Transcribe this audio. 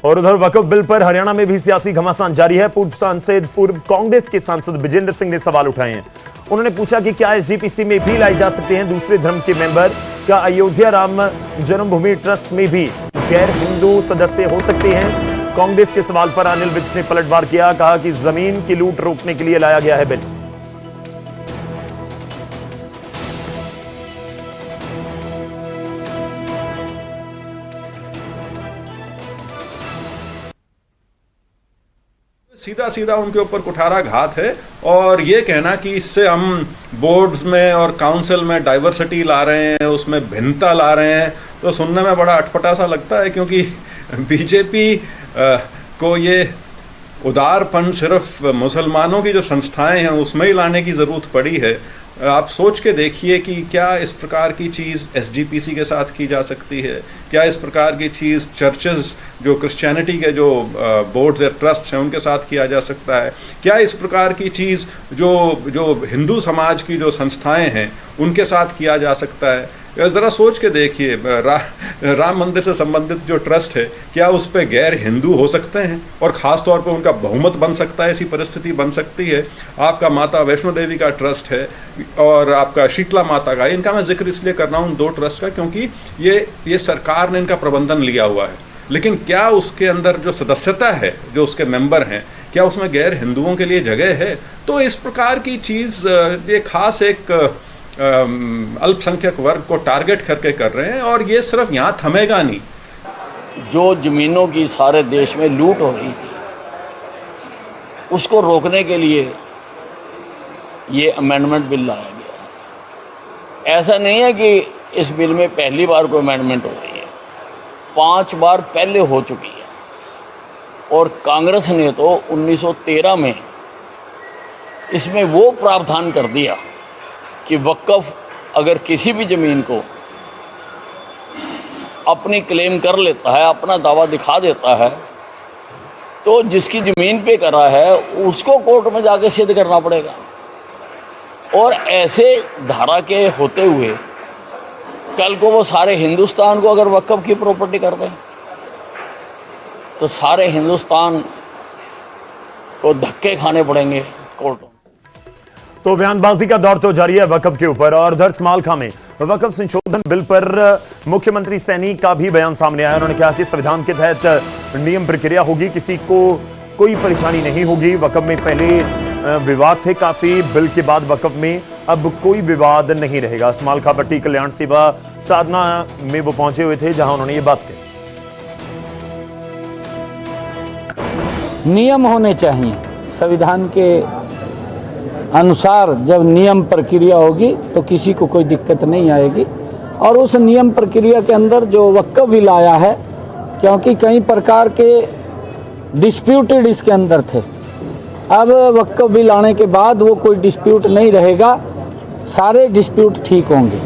और उधर वक्फ बिल पर हरियाणा में भी सियासी घमासान जारी है। पूर्व कांग्रेस के सांसद विजेंद्र सिंह ने सवाल उठाए हैं। उन्होंने पूछा कि क्या एसजीपीसी में भी लाए जा सकते हैं दूसरे धर्म के मेंबर? क्या अयोध्या राम जन्मभूमि ट्रस्ट में भी गैर हिंदू सदस्य हो सकते हैं? कांग्रेस के सवाल पर अनिल विज ने पलटवार किया, कहा कि जमीन की लूट रोकने के लिए लाया गया है बिल। सीधा सीधा उनके ऊपर कुठाराघात है। और ये कहना कि इससे हम बोर्ड्स में और काउंसिल में डाइवर्सिटी ला रहे हैं, उसमें भिन्नता ला रहे हैं, तो सुनने में बड़ा अटपटा सा लगता है। क्योंकि बीजेपी को ये उदारपन सिर्फ मुसलमानों की जो संस्थाएं हैं उसमें ही लाने की ज़रूरत पड़ी है। आप सोच के देखिए कि क्या इस प्रकार की चीज़ एसजीपीसी के साथ की जा सकती है? क्या इस प्रकार की चीज़ चर्चेस जो क्रिश्चियनिटी के जो बोर्ड्स या ट्रस्ट्स हैं उनके साथ किया जा सकता है? क्या इस प्रकार की चीज़ जो हिंदू समाज की जो संस्थाएं हैं उनके साथ किया जा सकता है? ज़रा सोच के देखिए, राम मंदिर से संबंधित जो ट्रस्ट है, क्या उस पर गैर हिंदू हो सकते हैं? और ख़ास तौर पर उनका बहुमत बन सकता है, ऐसी परिस्थिति बन सकती है। आपका माता वैष्णो देवी का ट्रस्ट है और आपका शीतला माता का, इनका मैं जिक्र इसलिए कर रहा हूँ दो ट्रस्ट का क्योंकि ये सरकार ने इनका प्रबंधन लिया हुआ है। लेकिन क्या उसके अंदर जो सदस्यता है, जो उसके मेंबर हैं, क्या उसमें गैर हिंदुओं के लिए जगह है? तो इस प्रकार की चीज़ ये खास एक अल्पसंख्यक वर्ग को टारगेट करके कर रहे हैं और ये सिर्फ यहाँ थमेगा नहीं। जो ज़मीनों की सारे देश में लूट हो रही थी उसको रोकने के लिए ये अमेंडमेंट बिल लाया गया। ऐसा नहीं है कि इस बिल में पहली बार कोई अमेंडमेंट हो रही है, 5 बार पहले हो चुकी है। और कांग्रेस ने तो 1913 में इसमें वो प्रावधान कर दिया कि वक्फ अगर किसी भी ज़मीन को अपनी क्लेम कर लेता है, अपना दावा दिखा देता है, तो जिसकी ज़मीन पे करा है उसको कोर्ट में जाके सिद्ध करना पड़ेगा। और ऐसे धारा के होते हुए कल को वो सारे हिंदुस्तान को अगर वक्फ की प्रॉपर्टी कर दें तो सारे हिंदुस्तान को धक्के खाने पड़ेंगे कोर्टों। तो बयानबाजी का दौर तो जारी है वक्फ के ऊपर। और उधर समालखा में वक्फ संशोधन बिल पर मुख्यमंत्री सैनी का भी बयान सामने आया। उन्होंने कहा कि संविधान के तहत नियम प्रक्रिया होगी, किसी को कोई परेशानी नहीं होगी। वक्फ में पहले विवाद थे काफी, बिल के बाद वक्फ में अब कोई विवाद नहीं रहेगा। समालखा पट्टी कल्याण सेवा साधना में वो पहुंचे हुए थे जहां उन्होंने ये बात कही। नियम होने चाहिए संविधान के अनुसार। जब नियम प्रक्रिया होगी तो किसी को कोई दिक्कत नहीं आएगी। और उस नियम प्रक्रिया के अंदर जो वक्फ बिल आया है, क्योंकि कई प्रकार के डिस्प्यूटेड इसके अंदर थे, अब वक्फ बिल आने के बाद वो कोई डिस्प्यूट नहीं रहेगा, सारे डिस्प्यूट ठीक होंगे।